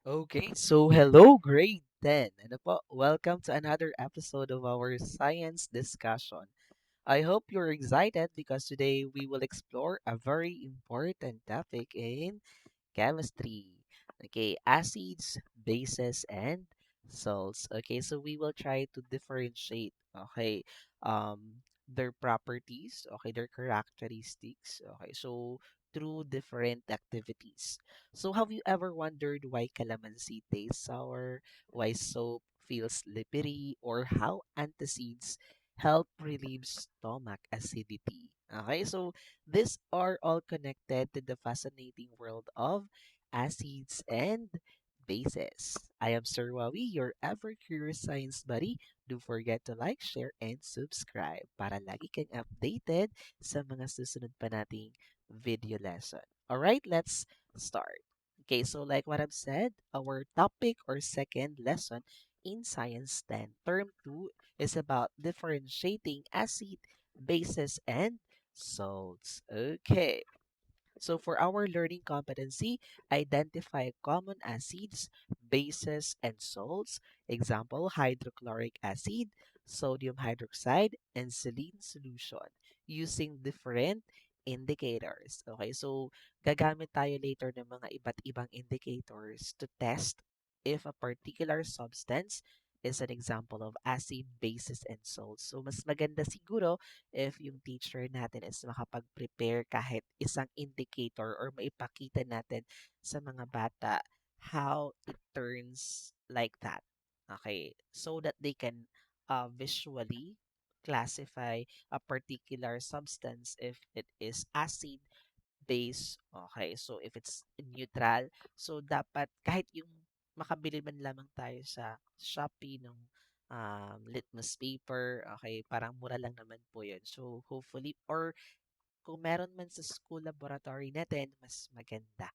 Okay, so hello, grade 10. Ano po? Welcome to another episode of our science discussion. I hope you're excited because today we will explore a very important topic in chemistry. Okay, acids, bases, and salts. Okay, so we will try to differentiate, their properties, okay, their characteristics. Okay, so through different activities. So have you ever wondered why calamansi tastes sour, why soap feels slippery, or how antacids help relieve stomach acidity? Okay, so these are all connected to the fascinating world of acids and bases. I am Sir Wawi, your ever curious science buddy. Don't forget to like, share, and subscribe para lagi kang updated sa mga susunod pa nating video lesson. Alright, let's start. Okay, so like what I've said, our topic or second lesson in Science 10, Term 2 is about differentiating acid, bases, and salts. Okay. So for our learning competency, identify common acids, bases, and salts. Example, hydrochloric acid, sodium hydroxide, and saline solution using different indicators. Okay, so gagamit tayo later ng mga iba't ibang indicators to test if a particular substance is an example of acid, bases, and salts. So mas maganda siguro if yung teacher natin is makapag-prepare kahit isang indicator or maipakita natin sa mga bata how it turns like that. Okay, so that they can visually classify a particular substance if it is acid, base. Okay, so if it's neutral, so dapat kahit yung makabili man lamang tayo sa Shopee ng litmus paper, okay, parang mura lang naman po yun. So hopefully, or kung meron man sa school laboratory natin, mas maganda.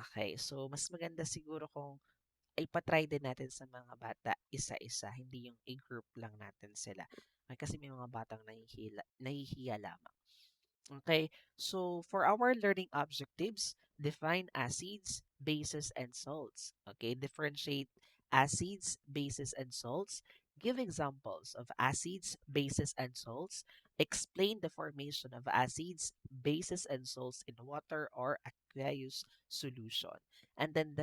Okay, so mas maganda siguro kung ipatry din natin sa mga bata isa-isa, hindi yung i-group lang natin sila. Ay, kasi may mga batang nahihiya lamang. Okay, so for our learning objectives, define acids, bases, and salts. Okay, differentiate acids, bases, and salts. Give examples of acids, bases, and salts. Explain the formation of acids, bases, and salts in water or aqueous solution. And then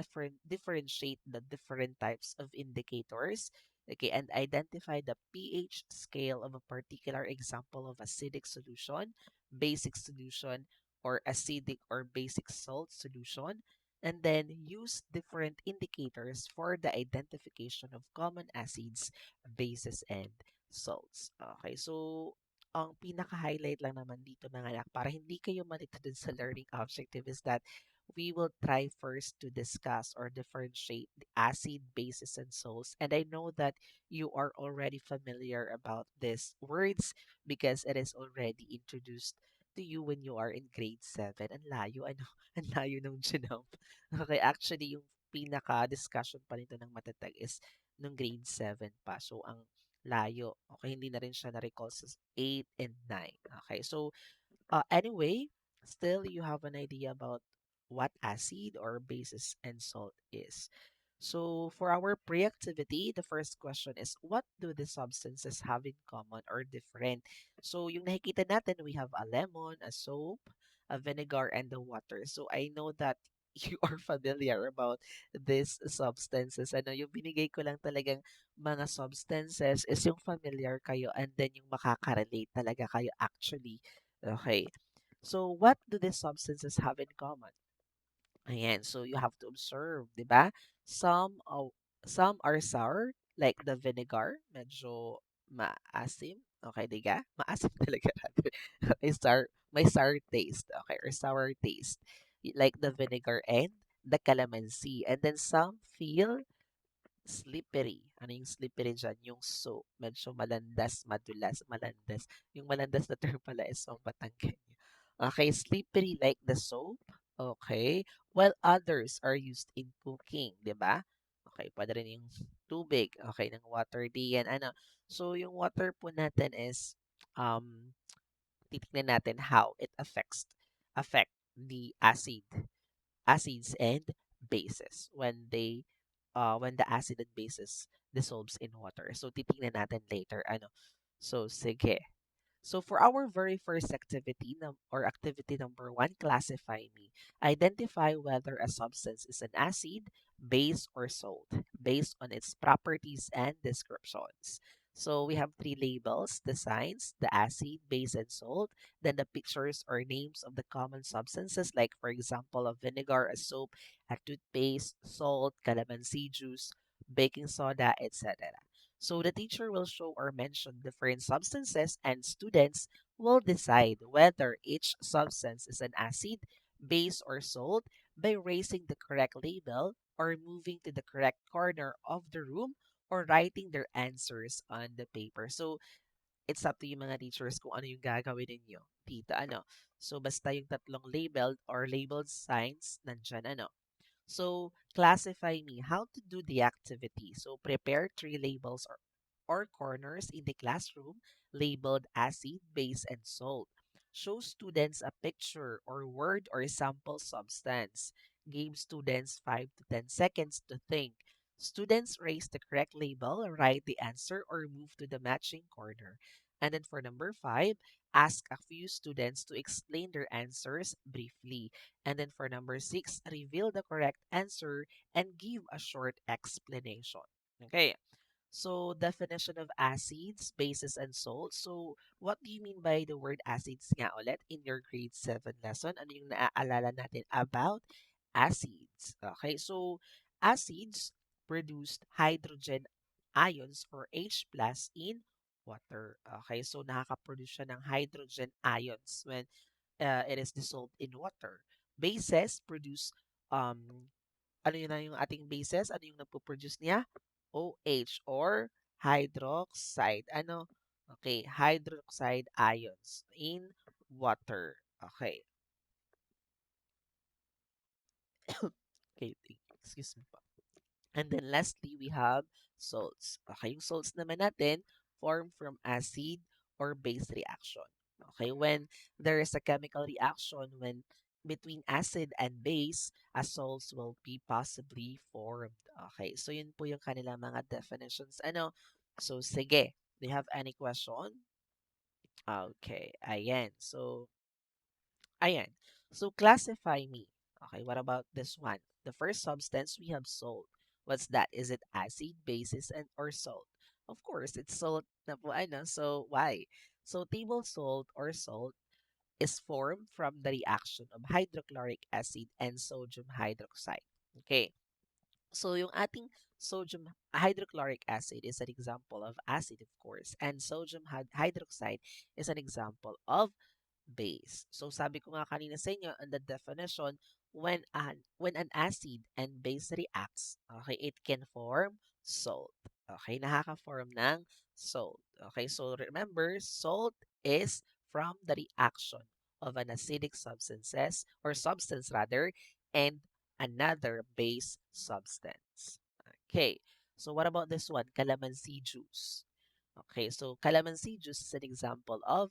differentiate the different types of indicators. Okay, and identify the pH scale of a particular example of acidic solution, basic solution, or acidic or basic salt solution, and then use different indicators for the identification of common acids, bases, and salts. Okay, so ang pinaka-highlight lang naman dito mga anak para hindi kayo malito dun sa learning objective is that we will try first to discuss or differentiate the acid, bases, and salts. And I know that you are already familiar about these words because it is already introduced to you when you are in grade 7. Ang layo, ano? Ang layo nung jump. Okay, actually, yung pinaka-discussion pa nito ng matatag is nung grade 7 pa. So, ang layo. Okay, hindi na rin siya na-recall sa 8 and 9. Okay, so anyway, still you have an idea about what acid or bases and salt is. So for our pre-activity, the first question is, what do the substances have in common or different? So yung nakikita natin, we have a lemon, a soap, a vinegar, and the water. So I know that you are familiar about these substances. Ano, yung binigay ko lang talagang mga substances is yung familiar kayo and then yung makaka-relate talaga kayo actually. Okay. So what do these substances have in common? Ayan, so you have to observe, 'di ba? Some of some are sour, like the vinegar, medyo maasim. Okay, di ka? Maasim talaga rather. May sour taste, okay, or sour taste. Like the vinegar and the calamansi. And then some feel slippery. Ano yung slippery dyan? Yung soap. Medyo malandas, madulas, malandas. Yung malandas na term pala is ang Batangan. Okay, slippery like the soap. Okay. While others are used in cooking, di ba? Okay, pwede rin yung tubig. Okay, ng water di yan. Ano? So, yung water po natin is, titignan natin how it affect the acids and bases when the acid and bases dissolves in water. So titingnan natin later ano. So sige. So for our very first activity or activity number one, classify me. Identify whether a substance is an acid, base, or salt based on its properties and descriptions. So we have three labels: the signs, the acid, base, and salt. Then the pictures or names of the common substances, like for example, a vinegar, a soap, a toothpaste, salt, calamansi juice, baking soda, etc. So the teacher will show or mention different substances, and students will decide whether each substance is an acid, base, or salt by raising the correct label or moving to the correct corner of the room or writing their answers on the paper. So it's up to you mga teachers kung ano yung gagawin ninyo dito. Ano? So basta yung tatlong labeled or labeled signs nandyan ano. So classify me how to do the activity. So prepare three labels or corners in the classroom labeled acid, base, and salt. Show students a picture or word or sample substance. Give students 5 to 10 seconds to think. Students raise the correct label, write the answer, or move to the matching corner. And then for number 5, ask a few students to explain their answers briefly. And then for number 6, reveal the correct answer and give a short explanation. Okay. So, definition of acids, bases, and salts. So, what do you mean by the word acids nga ulit in your grade 7 lesson? Ano yung naaalala natin about acids? Okay, so acids produced hydrogen ions or H plus in water. Okay, so nakaka-produce siya ng hydrogen ions when it is dissolved in water. Bases produce ano yun na yung ating bases? Ano yung napoproduce niya? OH or hydroxide. Ano? Okay, hydroxide ions in water. Okay. Okay, excuse me po. And then lastly, we have salts. Okay, yung salts naman natin form from acid or base reaction. Okay, when there is a chemical reaction when between acid and base, a salts will be possibly formed. Okay, so yun po yung kanilang mga definitions. Ano? So sige, do you have any question? Okay, ayan. So ayan. So classify me. Okay, what about this one? The first substance we have salt. What's that? Is it acid, basis, and or salt? Of course, it's salt na po ano. So why? So table salt or salt is formed from the reaction of hydrochloric acid and sodium hydroxide. Okay. So yung ating sodium hydrochloric acid is an example of acid, of course, and sodium hydroxide is an example of base. So sabi ko nga kanina sa inyo on the definition, when an acid and base reacts, okay, it can form salt. Okay, nakaka-form ng salt. Okay, so remember, salt is from the reaction of an acidic substance rather, and another base substance. Okay, so what about this one? Calamansi juice. Okay, so calamansi juice is an example of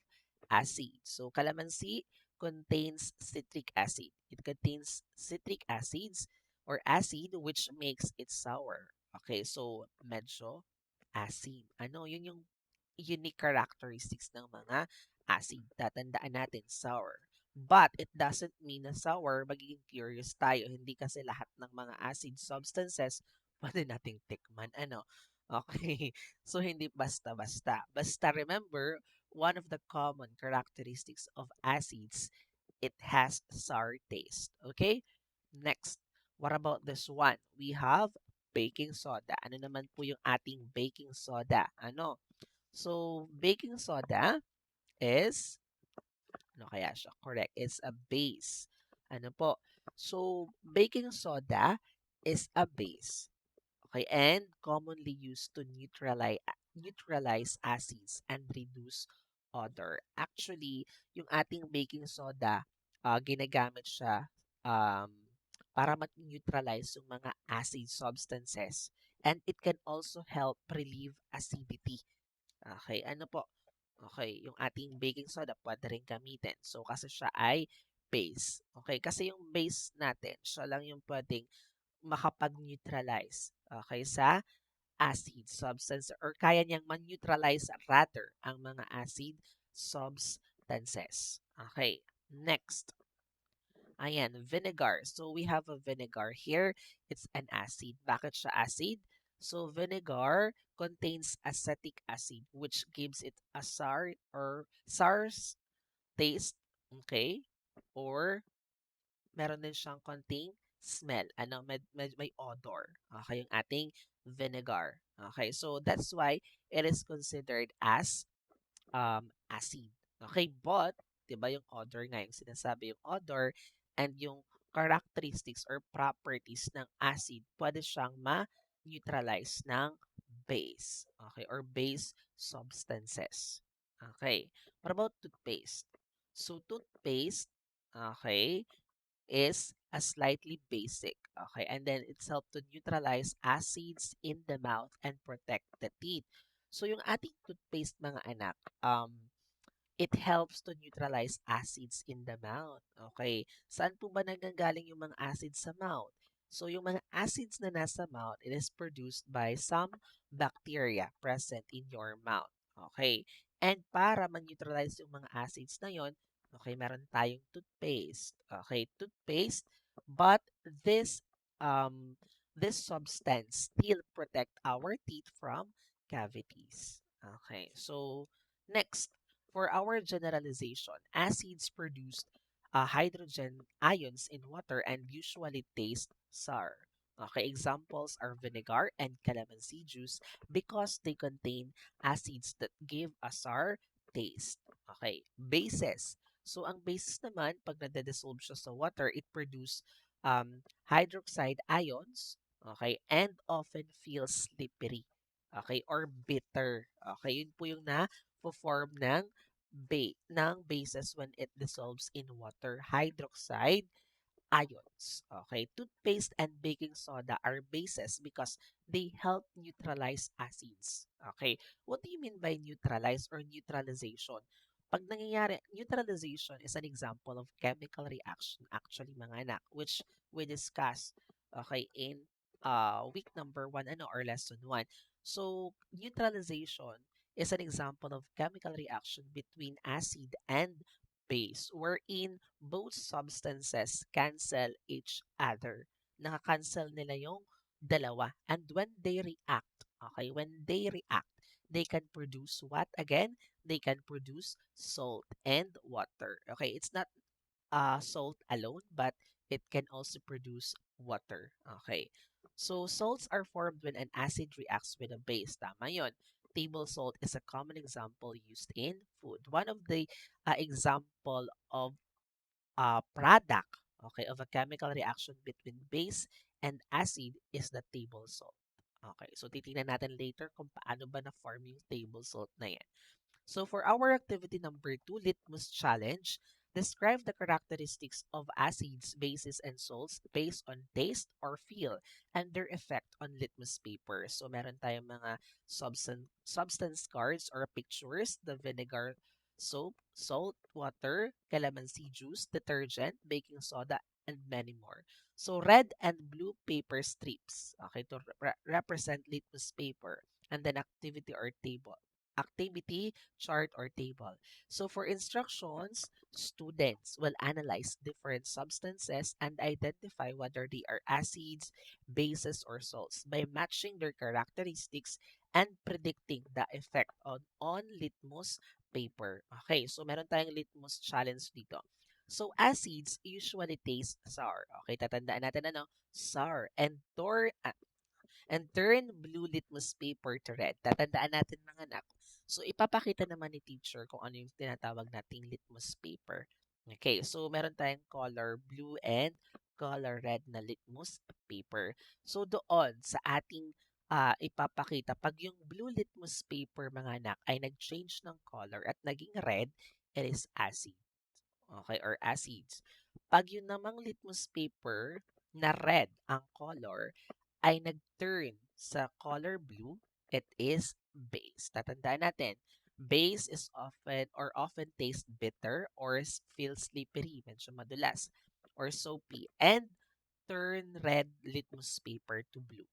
acid. So calamansi contains citric acid. It contains citric acids or acid which makes it sour. Okay, so medyo acid. Ano, yun yung unique characteristics ng mga acid. Tatandaan natin, sour. But it doesn't mean na sour, magiging curious tayo. Hindi kasi lahat ng mga acid substances pwede nating tikman. Ano? Okay. So, hindi basta-basta. Basta remember, one of the common characteristics of acids, it has sour taste. Okay? Next, what about this one? We have baking soda. Ano naman po yung ating baking soda? Ano? So, baking soda is, ano kaya siya? Correct. It's a base. Ano po? So, baking soda is a base. Okay, and commonly used to neutralize acids and reduce odor. Actually, yung ating baking soda, ginagamit siya um, para neutralize yung mga acid substances, and it can also help relieve acidity. Okay, ano po? Okay, yung ating baking soda pwede rin gamitin. So, kasi siya ay base. Okay, kasi yung base natin, siya lang yung pwedeng makapag-neutralize, okay, sa acid substance or kaya niyang man-neutralize rather ang mga acid substances. Okay, next. Ayan, vinegar. So we have a vinegar here. It's an acid. Bakit siya acid? So vinegar contains acetic acid which gives it a sour taste, okay? Or meron din siyang konting smell. Ano, may odor. Okay, yung ating vinegar. Okay, so that's why it is considered as acid. Okay, but 'di ba yung odor nga yung sinasabi yung odor and yung characteristics or properties ng acid pwede siyang ma-neutralize ng base. Okay, or base substances. Okay. What about toothpaste? So toothpaste, okay, is a slightly basic. Okay, and then it's helped to neutralize acids in the mouth and protect the teeth. So yung ating toothpaste mga anak, it helps to neutralize acids in the mouth. Okay, saan po ba nanggagaling yung mga acids sa mouth? So yung mga acids na nasa mouth, it is produced by some bacteria present in your mouth. Okay, and para ma-neutralize yung mga acids na yon, okay, meron tayong toothpaste. Okay, toothpaste, but this um this substance still protect our teeth from cavities. Okay, so next, for our generalization, acids produce hydrogen ions in water and usually taste sour. Okay, examples are vinegar and calamansi juice because they contain acids that give a sour taste. Okay, bases. So, ang bases naman, pag nade-dissolve siya sa water, it produce hydroxide ions, okay, and often feels slippery, okay, or bitter. Okay, yun po yung na-form ng bases when it dissolves in water, hydroxide ions. Okay, toothpaste and baking soda are bases because they help neutralize acids. Okay, what do you mean by neutralize or neutralization? Pag nangyayari, neutralization is an example of chemical reaction actually mga anak, which we discussed, okay, in week number 1 ano, or lesson 1. So, neutralization is an example of chemical reaction between acid and base wherein both substances cancel each other. Nakakancel nila yung dalawa. And when they react, okay, when they react, they can produce what again? They can produce salt and water. Okay, it's not salt alone, but it can also produce water. Okay. So salts are formed when an acid reacts with a base. Tama yun. Table salt is a common example used in food. One of the example of product, okay, of a chemical reaction between base and acid is the table salt. Okay, so titingnan natin later kung paano ba na-form yung table salt na yan. So for our activity number 2, litmus challenge, describe the characteristics of acids, bases, and salts based on taste or feel and their effect on litmus paper. So meron tayong mga substance cards or pictures, the vinegar, soap, salt, water, calamansi juice, detergent, baking soda, and many more. So red and blue paper strips, okay, to represent litmus paper, and then activity chart or table. So for instructions, students will analyze different substances and identify whether they are acids, bases, or salts by matching their characteristics and predicting the effect on litmus paper. Okay, so meron tayong litmus challenge dito. So acids usually taste sour. Okay, tatandaan natin ano, sour and turn blue litmus paper to red. Tatandaan natin mga anak. So, ipapakita naman ni teacher kung ano yung tinatawag nating litmus paper. Okay, so meron tayong color blue and color red na litmus paper. So, doon sa ating ipapakita, pag yung blue litmus paper mga anak ay nag-change ng color at naging red, it is acid. Okay, or acids. Pag yun namang litmus paper na red ang color, ay nag-turn sa color blue, it is base. Tatandaan natin, base is often taste bitter or feel slippery, medyo madulas, or soapy. And turn red litmus paper to blue.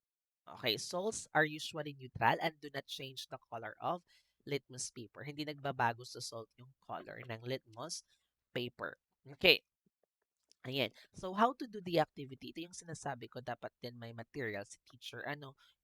Okay, salts are usually neutral and do not change the color of litmus paper. Hindi nagbabago sa salt yung color ng litmus paper. Okay, ayan. So, how to do the activity? Ito yung sinasabi ko, dapat din may material si teacher.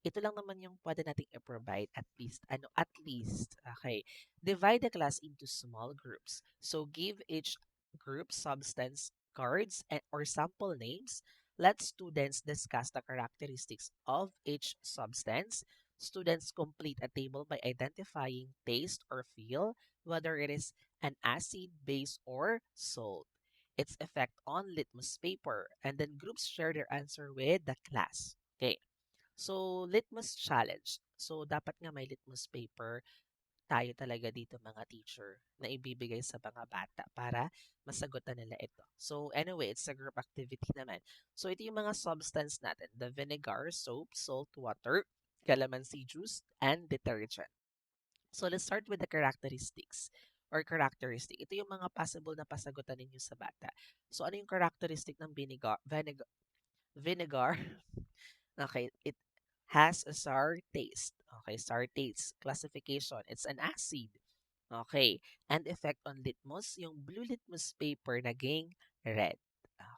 Ito lang naman yung pwede nating i-provide at least. At least. Okay. Divide the class into small groups. So, give each group substance cards and or sample names. Let students discuss the characteristics of each substance. Students complete a table by identifying taste or feel, whether it is an acid, base, or salt, its effect on litmus paper, and then groups share their answer with the class. Okay. So, litmus challenge. So, dapat nga may litmus paper tayo talaga dito mga teacher na ibibigay sa mga bata para masagutan nila ito. So, anyway, it's a group activity naman. So, ito yung mga substance natin. The vinegar, soap, salt, water, calamansi juice, and detergent. So let's start with the characteristics or characteristic. Ito yung mga possible na pasagutan ninyo sa bata. So ano yung characteristic ng vinegar? Okay, it has a sour taste. Okay, sour taste. Classification, it's an acid. Okay, and effect on litmus, yung blue litmus paper naging red.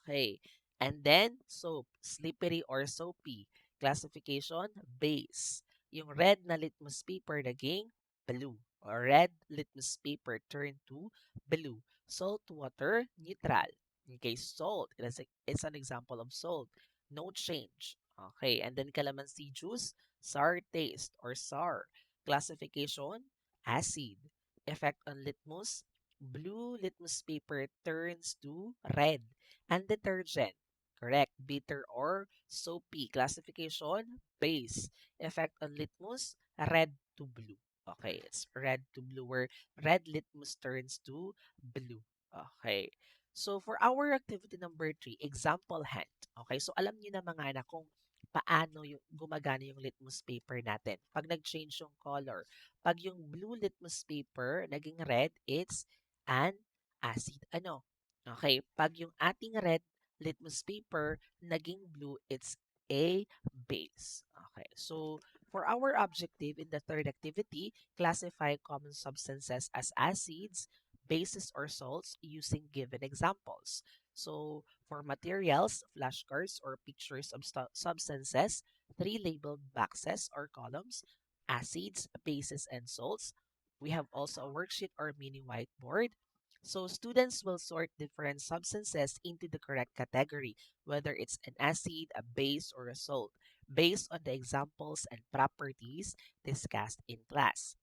Okay, and then soap, slippery or soapy. Classification, base. Yung red na litmus paper naging blue. Or red litmus paper turned to blue. Salt water, neutral. Okay, salt, it's an example of salt. No change. Okay, and then calamansi juice, sour taste or sour. Classification, acid. Effect on litmus, blue litmus paper turns to red. And detergent, correct, bitter or soapy. Classification, base. Effect on litmus, red to blue. Okay, it's red to blue where red litmus turns to blue. Okay. So for our activity number 3, example hand. Okay, so alam niyo na mga anak kung paano yung gumagana yung litmus paper natin. Pag nag-change yung color, pag yung blue litmus paper naging red, it's an acid. Okay, pag yung ating red litmus paper naging blue, it's a base. Okay, so for our objective in the third activity, classify common substances as acids, bases, or salts using given examples. So for materials, flashcards or pictures of substances, three labeled boxes or columns, acids, bases, and salts. We have also a worksheet or mini whiteboard. So students will sort different substances into the correct category, whether it's an acid, a base, or a salt, based on the examples and properties discussed in class.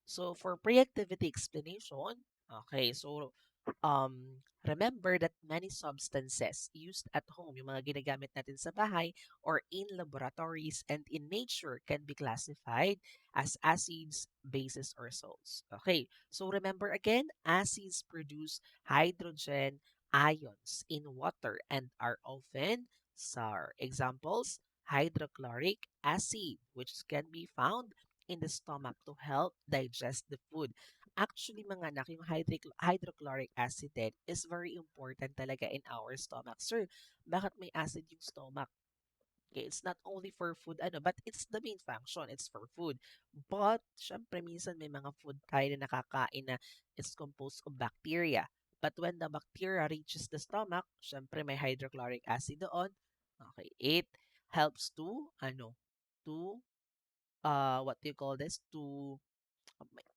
So for pre-activity explanation, okay, so remember that many substances used at home, yung mga ginagamit natin sa bahay or in laboratories and in nature can be classified as acids, bases, or salts. Okay, so remember again, acids produce hydrogen ions in water and are often sour. Examples, hydrochloric acid, which can be found in the stomach to help digest the food. Actually, mga anak, yung hydrochloric acid din is very important talaga in our stomach. Sir, bakit may acid yung stomach? Okay, it's not only for food, but it's the main function. It's for food. But, syempre, minsan may mga food tayo na nakakain na it's composed of bacteria. But when the bacteria reaches the stomach, syempre may hydrochloric acid doon. Okay, it helps to what do you call this?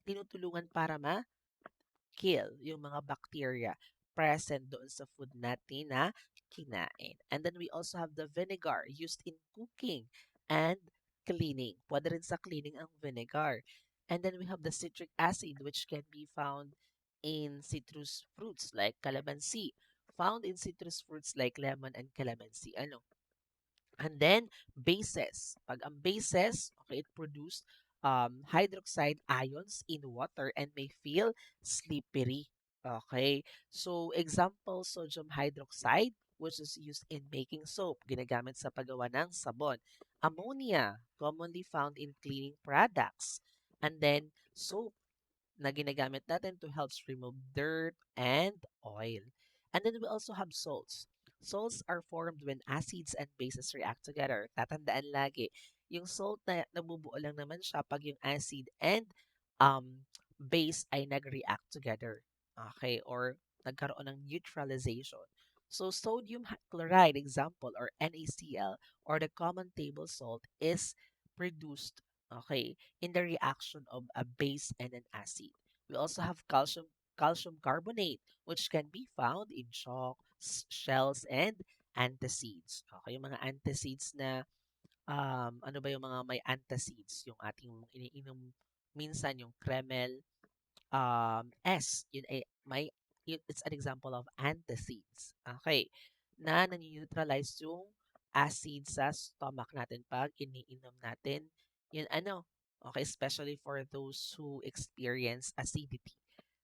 Tinutulungan para ma-kill yung mga bacteria present doon sa food natin na kinain. And then we also have the vinegar used in cooking and cleaning. Pwede rin sa cleaning ang vinegar. And then we have the citric acid which can be found in citrus fruits like calamansi. Found in citrus fruits like lemon and calamansi. And then, bases. Pag ang bases, okay, it produce hydroxide ions in water and may feel slippery. Okay. So, example, sodium hydroxide, which is used in making soap, ginagamit sa paggawa ng sabon. Ammonia, commonly found in cleaning products. And then, soap, na ginagamit natin to helps remove dirt and oil. And then we also have salts. Salts are formed when acids and bases react together. Tatandaan lagi, yung salt na nabubuo lang naman siya pag yung acid and um, base ay nag-react together. Okay? Or nagkaroon ng neutralization. So sodium chloride, example, or NaCl, or the common table salt, is produced, okay, in the reaction of a base and an acid. We also have calcium carbonate, which can be found in chalk, shells, and antacids. Okay, yung mga antacids na, ano ba yung mga may antacids? Yung ating iniinom minsan, yung Kremel, yun ay it's an example of antacids. Okay, na nani-neutralize yung acid sa stomach natin pag iniinom natin yun okay, especially for those who experience acidity.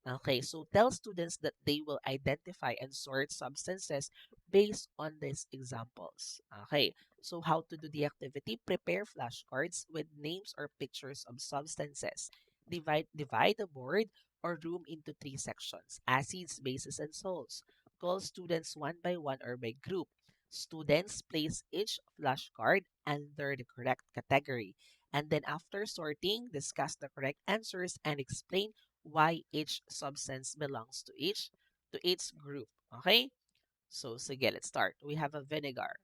Okay, so tell students that they will identify and sort substances based on these examples. Okay, so how to do the activity? Prepare flashcards with names or pictures of substances. Divide the board or room into three sections: acids, bases, and salts. Call students one by one or by group. Students place each flashcard under the correct category. And then after sorting, discuss the correct answers and explain why each substance belongs to each group. Okay? So, sige, let's start. We have a vinegar.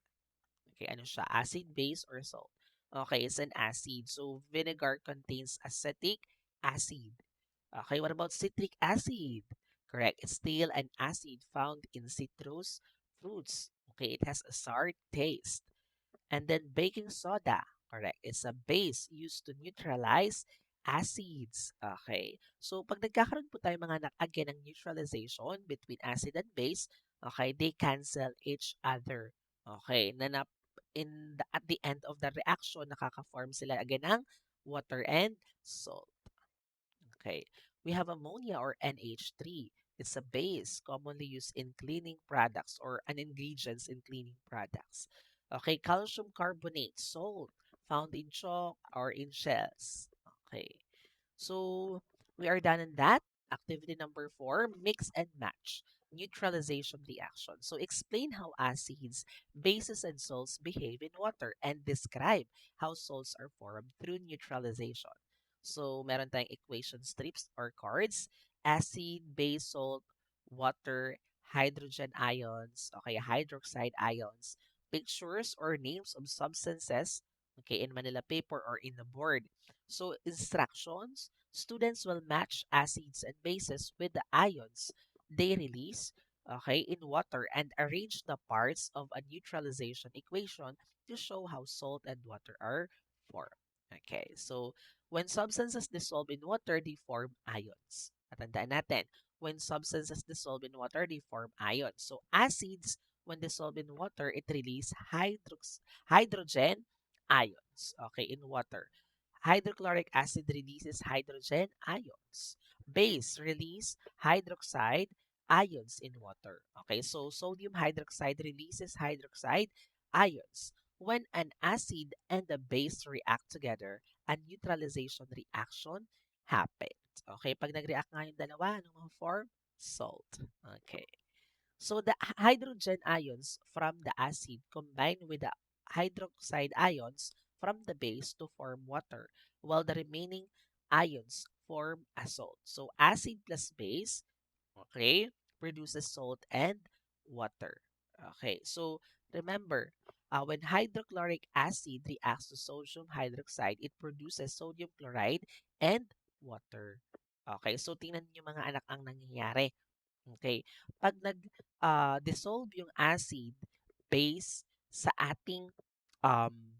Okay, ano siya? Acid, base, or salt? Okay, it's an acid. So, vinegar contains acetic acid. Okay, what about citric acid? Correct. It's still an acid found in citrus fruits. Okay, it has a sour taste. And then baking soda, correct. It's a base used to neutralize acids. Okay. So pag nagkakaroon po tayo again ng neutralization between acid and base, okay, they cancel each other. Okay. At the end of the reaction, nakaka-form sila again ng water and salt. Okay. We have ammonia or NH3. It's a base commonly used in cleaning products or an ingredients in cleaning products. Okay, calcium carbonate, salt, found in chalk or in shells. Okay. So we are done in that. Activity number 4, mix and match. Neutralization reaction. So explain how acids, bases, and salts behave in water and describe how salts are formed through neutralization. So meron tayong equation strips or cards. Acid, base, salt, water, hydrogen ions, okay, hydroxide ions, pictures or names of substances, okay, in Manila paper or in the board. So instructions, students will match acids and bases with the ions they release, okay, in water and arrange the parts of a neutralization equation to show how salt and water are formed. Okay, so when substances dissolve in water, they form ions. Natandaan natin, when substances dissolve in water, they form ions. So acids, when dissolved in water, it release hydrogen ions, okay, in water. Hydrochloric acid releases hydrogen ions. Base release hydroxide ions in water. Okay, so sodium hydroxide releases hydroxide ions. When an acid and a base react together, a neutralization reaction happens. Okay, pag nag-react nga yung dalawa, anong form? Salt. Okay. So the hydrogen ions from the acid combine with the hydroxide ions from the base to form water, while the remaining ions form a salt. So acid plus base, okay, produces salt and water. Okay, so remember, when hydrochloric acid reacts to sodium hydroxide, it produces sodium chloride and water. Okay, so tingnan niyo mga anak ang nangyayari. Okay. Pag dissolve yung acid base sa ating um,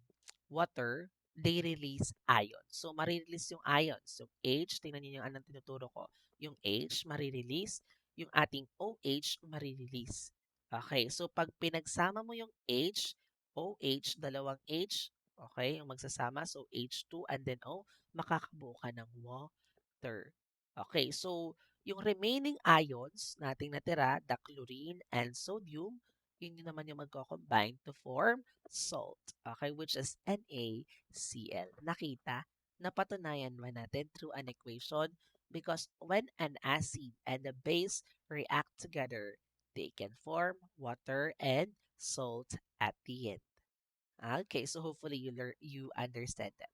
water, they release ions. So, marirelease yung ions. Yung H, tingnan niyo yung anong tinuturo ko. Yung H, marirelease. Yung ating OH, marirelease. Okay. So, pag pinagsama mo yung H, OH, dalawang H, okay, yung magsasama. So, H2 and then O, makakabuo ka ng water. Okay. So, yung remaining ions nating natira, the chlorine and sodium, yun naman yung magko-combine to form salt, okay, which is NaCl. Nakita, napatunayan ba natin through an equation? Because when an acid and a base react together, they can form water and salt at the end. Okay, so hopefully you understand that.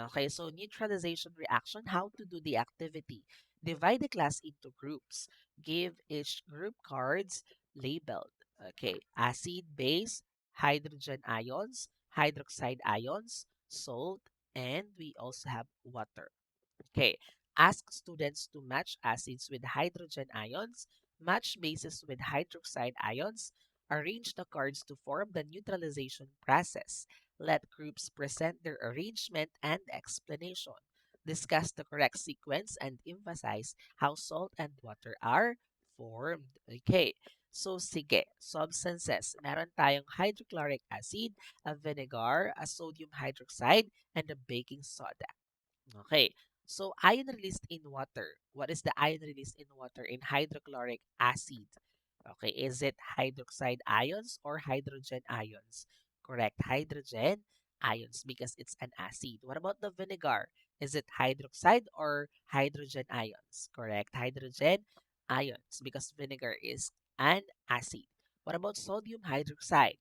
Okay, so neutralization reaction, how to do the activity. Divide the class into groups. Give each group cards labeled. Okay, acid, base, hydrogen ions, hydroxide ions, salt, and we also have water. Okay. Ask students to match acids with hydrogen ions, match bases with hydroxide ions, arrange the cards to form the neutralization process. Let groups present their arrangement and explanation. Discuss the correct sequence and emphasize how salt and water are formed. Okay. So, sige. Substances. Meron tayong hydrochloric acid, a vinegar, a sodium hydroxide, and a baking soda. Okay. So ion released in water. What is the ion released in water in hydrochloric acid? Okay, is it hydroxide ions or hydrogen ions? Correct, hydrogen ions because it's an acid. What about the vinegar? Is it hydroxide or hydrogen ions? Correct, hydrogen ions because vinegar is an acid. What about sodium hydroxide?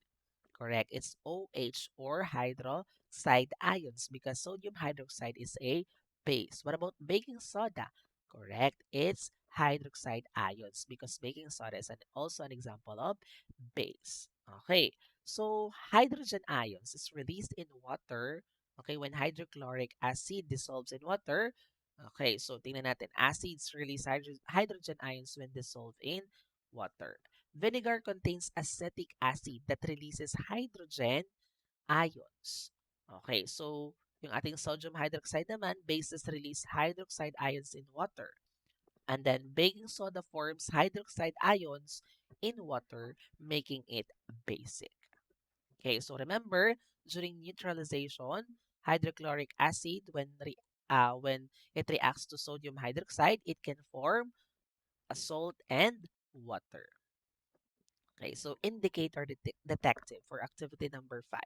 Correct. It's OH or hydroxide ions because sodium hydroxide is a base. What about baking soda? Correct. It's hydroxide ions because baking soda is also an example of base. Okay. So hydrogen ions is released in water. Okay, when hydrochloric acid dissolves in water. Okay, so tingnan natin. Acids release hydrogen ions when dissolved in water. Vinegar contains acetic acid that releases hydrogen ions. Okay, so yung ating sodium hydroxide naman, bases release hydroxide ions in water. And then baking soda forms hydroxide ions in water, making it basic. Okay, so remember, during neutralization, hydrochloric acid, when it reacts to sodium hydroxide, it can form a salt and water. Okay, so indicator detective for activity number 5.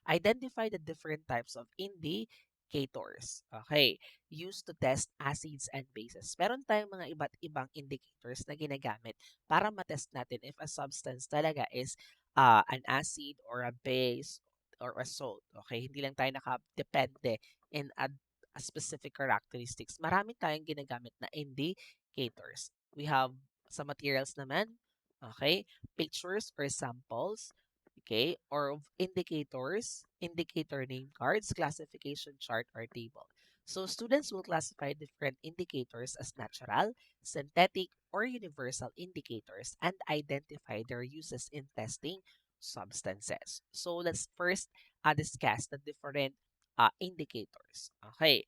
Identify the different types of indicators. Okay, used to test acids and bases. Meron tayong mga iba't ibang indicators na ginagamit para matest natin if a substance talaga is an acid or a base or a salt. Okay, hindi lang tayo nakadepende in a specific characteristics. Marami tayong ginagamit na indicators. We have sa materials naman, okay, pictures or samples, okay, or of indicators, indicator name cards, classification chart, or table. So students will classify different indicators as natural, synthetic, or universal indicators and identify their uses in testing substances. So let's first discuss the different indicators. Okay,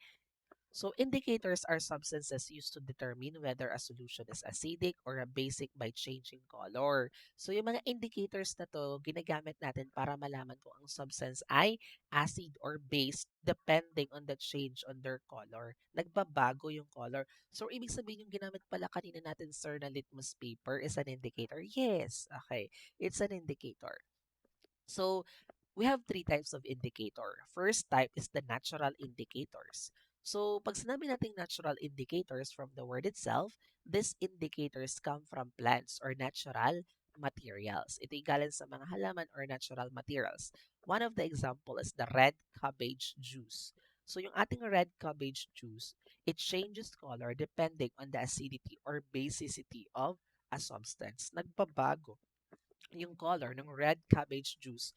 so indicators are substances used to determine whether a solution is acidic or a basic by changing color. So yung mga indicators na to, ginagamit natin para malaman kung ang substance ay acid or base depending on the change on their color. Nagbabago yung color. So ibig sabihin yung ginamit pala kanina natin, sir, na litmus paper is an indicator? Yes. Okay. It's an indicator. So we have three types of indicator. First type is the natural indicators. So, pag sinabi nating natural indicators from the word itself, these indicators come from plants or natural materials. Ito'y galing sa mga halaman or natural materials. One of the example is the red cabbage juice. So, yung ating red cabbage juice, it changes color depending on the acidity or basicity of a substance. Nagbabago yung color ng red cabbage juice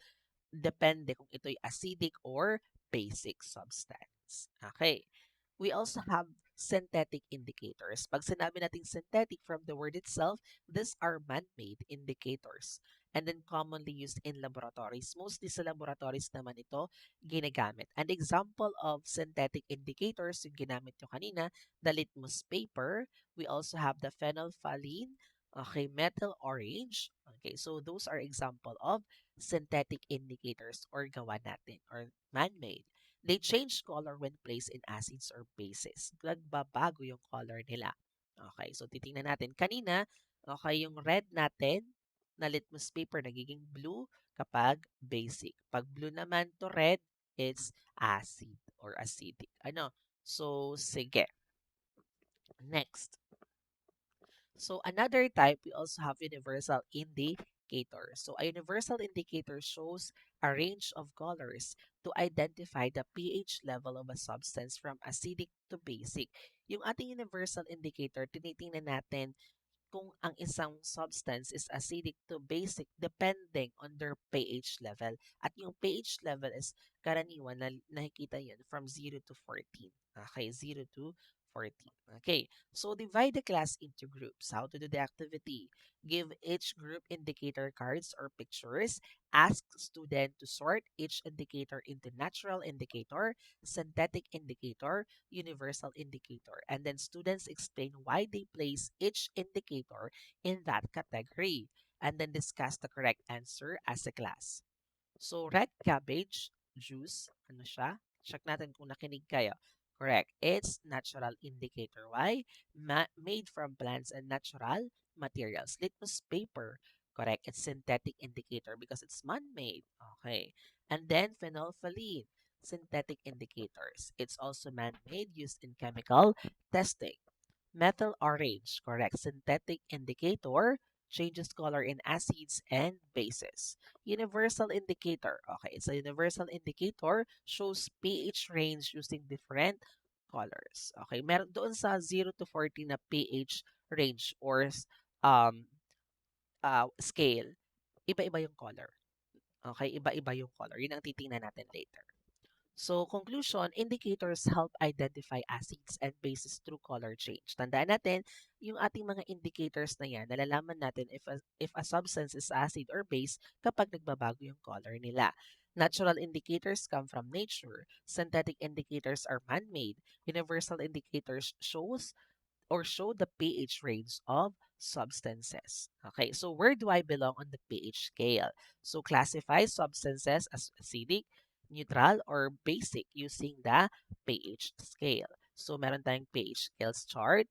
depende kung ito'y acidic or basic substance. Okay. We also have synthetic indicators. Pag sinabi nating synthetic from the word itself, these are man-made indicators and then commonly used in laboratories. Mostly sa laboratories naman ito ginagamit. An example of synthetic indicators yung ginamit nyo kanina, the litmus paper. We also have the phenolphthalein, okay, methyl orange. Okay, so those are example of synthetic indicators or gawa natin or man-made. They change color when placed in acids or bases. Nagbabago yung color nila. Okay, so titingnan natin. Kanina, okay, yung red natin na litmus paper nagiging blue kapag basic. Pag blue naman to red, it's acid or acidic. Ano? So, sige. Next. So, another type, we also have universal indicators. indicator. So a universal indicator shows a range of colors to identify the pH level of a substance from acidic to basic. Yung ating universal indicator, tinitingnan natin kung ang isang substance is acidic to basic depending on their pH level. At yung pH level is karaniwan na nakikita yun from 0 to 14. Okay, 0 to 14. Okay, so divide the class into groups. How to do the activity? Give each group indicator cards or pictures. Ask student to sort each indicator into natural indicator, synthetic indicator, universal indicator. And then students explain why they place each indicator in that category. And then discuss the correct answer as a class. So, red cabbage juice, ano siya? Check natin kung nakinig kayo. Correct. It's natural indicator. Why? Made from plants and natural materials. Litmus paper. Correct. It's synthetic indicator because it's man-made. Okay. And then phenolphthalein. Synthetic indicators. It's also man-made, used in chemical testing. Methyl orange, correct. Synthetic indicator changes color in acids and bases. Universal indicator, okay. It's a universal indicator, shows pH range using different colors. Okay, meron doon sa 0 to 14 na pH range or um scale, iba-iba yung color. Okay, iba-iba yung color. Yun ang titingnan natin later. So, conclusion, indicators help identify acids and bases through color change. Tandaan natin, yung ating mga indicators na yan, nalalaman natin if a substance is acid or base kapag nagbabago yung color nila. Natural indicators come from nature. Synthetic indicators are man-made. Universal indicators show the pH range of substances. Okay, so where do I belong on the pH scale? So classify substances as acidic, neutral, or basic using the pH scale. So meron tayong pH scales chart,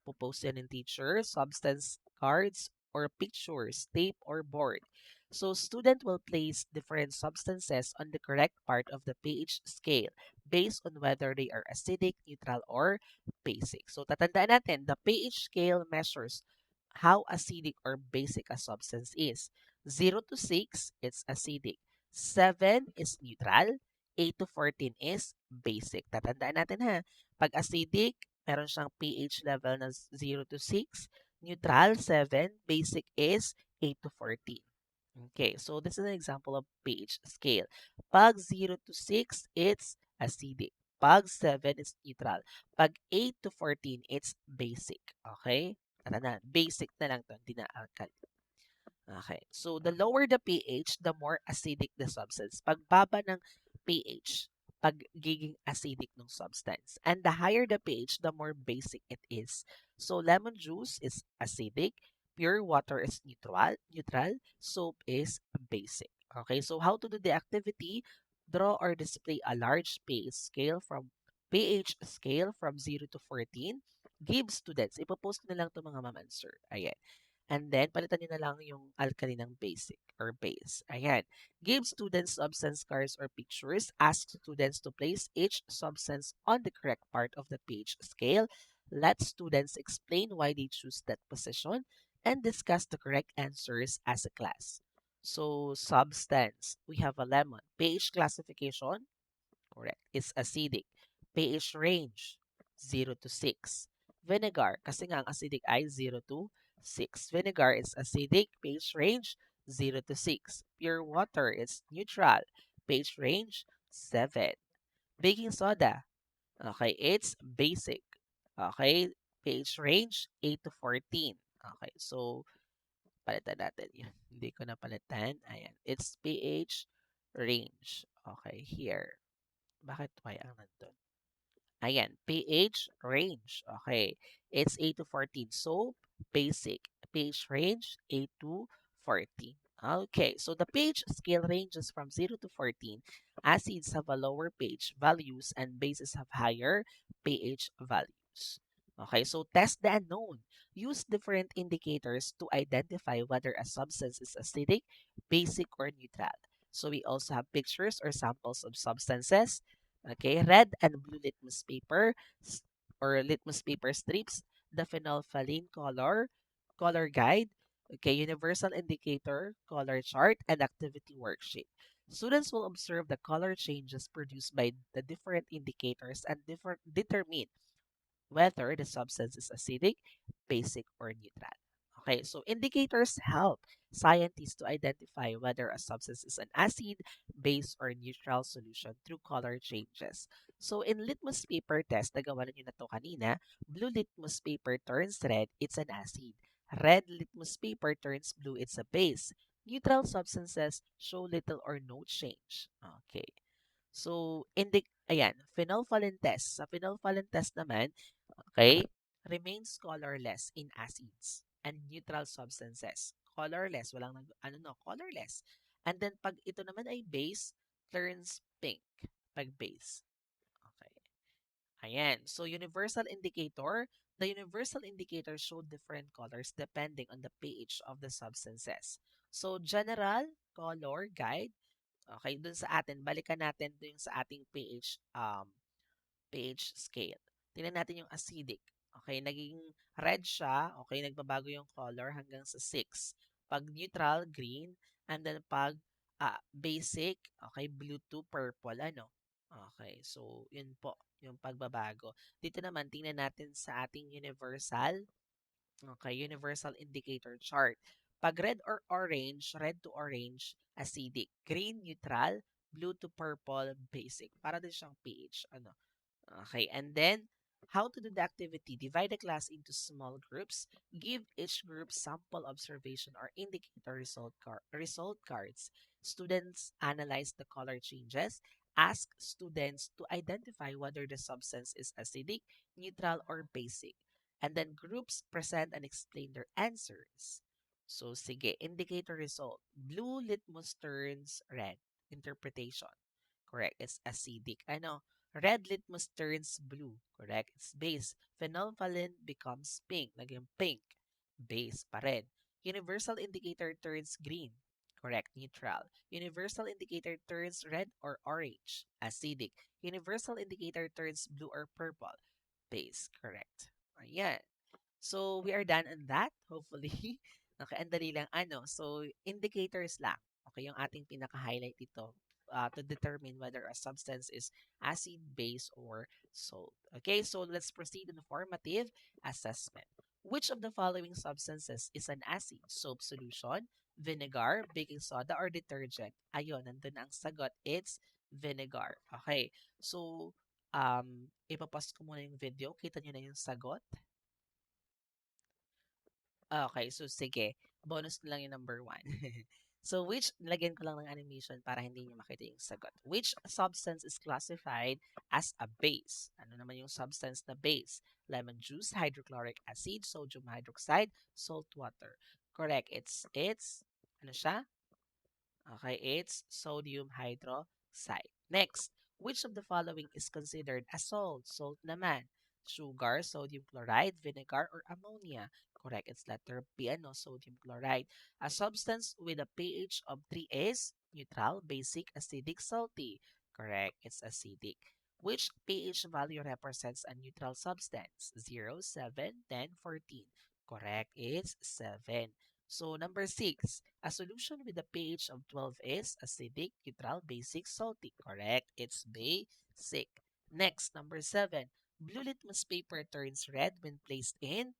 pupost yan ng teacher, substance cards, or pictures, tape, or board. So student will place different substances on the correct part of the pH scale based on whether they are acidic, neutral, or basic. So tatandaan natin, the pH scale measures how acidic or basic a substance is. 0 to 6, it's acidic. 7 is neutral. 8 to 14 is basic. Tatandaan natin ha. Pag acidic, meron siyang pH level na 0 to 6. Neutral, 7. Basic is 8 to 14. Okay, so this is an example of pH scale. Pag 0 to 6, it's acidic. Pag 7, it's neutral. Pag 8 to 14, it's basic. Okay? Tara na, basic na lang to, hindi na alkali. Okay. So, the lower the pH, the more acidic the substance. Pagbaba ng pH, pagiging acidic ng substance. And the higher the pH, the more basic it is. So, lemon juice is acidic. Pure water is neutral. Soap is basic. Okay. So, how to do the activity? Draw or display a large pH scale from 0 to 14. Give students. Ipopost na lang to mga ma'am and sir. Ayan. And then, palitan nyo na lang yung alkali ng basic or base. Ayan. Give students substance cards or pictures. Ask students to place each substance on the correct part of the pH scale. Let students explain why they choose that position and discuss the correct answers as a class. So, substance. We have a lemon. pH classification. Correct. It's acidic. pH range, 0 to 6. Vinegar, kasi nga ang acidic ay 0 to 6. Vinegar is acidic, pH range, 0 to 6. Pure water is neutral, pH range, 7. Baking soda, okay, it's basic. Okay, pH range, 8 to 14. Okay, so palitan natin yun. Hindi ko na palitan. Ayan, it's pH range. Okay, here. Bakit Y ang nandun? Ayan, pH range. Okay. It's 8 to 14. So, basic. pH range, 8 to 14. Okay, so the pH scale ranges from 0 to 14. Acids have a lower pH values and bases have higher pH values. Okay, so test the unknown. Use different indicators to identify whether a substance is acidic, basic, or neutral. So we also have pictures or samples of substances. Okay, red and blue litmus paper or litmus paper strips, the phenolphthalein color guide, Okay, universal indicator, color chart, and activity worksheet. Students will observe the color changes produced by the different indicators and determine whether the substance is acidic, basic, or neutral. Okay, so indicators help scientists to identify whether a substance is an acid, base, or neutral solution through color changes. So in litmus paper test, nagawa nyo na to kanina, blue litmus paper turns red, it's an acid. Red litmus paper turns blue, it's a base. Neutral substances show little or no change. Okay. So, phenolphthalein test. Sa phenolphthalein test naman, okay, remains colorless in acids and neutral substances. Colorless, walang colorless. And then pag ito naman ay base, turns pink pag base. Okay. Ayan. So, universal indicator. The universal indicator show different colors depending on the pH of the substances. So, general color guide. Okay, dun sa atin, balikan natin dun sa ating pH scale. Tingnan natin yung acidic. Okay, naging red siya. Okay, nagbabago yung color hanggang sa 6. Pag neutral, green. And then pag basic, okay, blue to purple, ano. Okay, so yun po, yung pagbabago. Dito naman, tingnan natin sa ating universal. Okay, universal indicator chart. Pag red to orange, acidic. Green, neutral. Blue to purple, basic. Para din siyang pH. Ano? Okay, and then how to do the activity? Divide the class into small groups. Give each group sample observation or indicator result cards. Students analyze the color changes. Ask students to identify whether the substance is acidic, neutral, or basic. And then groups present and explain their answers. So, sige, indicator result. Blue litmus turns red. Interpretation. Correct. It's acidic. Ano? Red litmus turns blue. Correct. It's base. Phenolphthalein becomes pink. Naging pink. Base pa rin. Universal indicator turns green. Correct. Neutral. Universal indicator turns red or orange. Acidic. Universal indicator turns blue or purple. Base. Correct. Ayan. So, we are done on that, hopefully. Okay, ang dali lang. So, indicators lang. Okay, yung ating pinaka-highlight dito to determine whether a substance is acid, base, or salt. Okay, so let's proceed in the formative assessment. Which of the following substances is an acid? Soap solution, vinegar, baking soda, or detergent? Ayun, nandun ang sagot. It's vinegar. Okay, so ipapost ko muna yung video. Kita nyo na yung sagot. Okay, so sige. Bonus na lang yung number one. So, lagyan ko lang ng animation para hindi niyo makita yung sagot. Which substance is classified as a base? Ano naman yung substance na base? Lemon juice, hydrochloric acid, sodium hydroxide, salt water. Correct. Ano siya? Okay, it's sodium hydroxide. Next, which of the following is considered a salt? Salt naman. Sugar, sodium chloride, vinegar, or ammonia? Correct, it's letter B, ano, sodium chloride. A substance with a pH of 3 is neutral, basic, acidic, salty. Correct, it's acidic. Which pH value represents a neutral substance? 0, 7, 10, 14. Correct, it's 7. So number 6, a solution with a pH of 12 is acidic, neutral, basic, salty. Correct. It's basic. Next, number 7. Blue litmus paper turns red when placed in,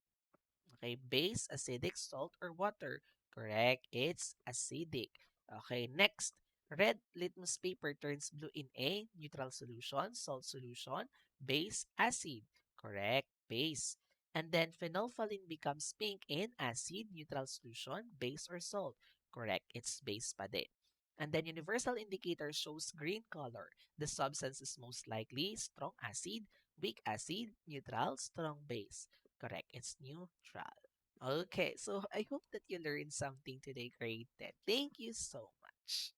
okay, base, acidic, salt, or water. Correct. It's acidic. Okay, next. Red litmus paper turns blue in a neutral solution, salt solution, base, acid. Correct. Base. And then phenolphthalein becomes pink in acid, neutral solution, base, or salt. Correct. It's base pa din. And then universal indicator shows green color. The substance is most likely strong acid, weak acid, neutral, strong base. Correct. It's neutral. Okay, so I hope that you learned something today, grade 10. Thank you so much.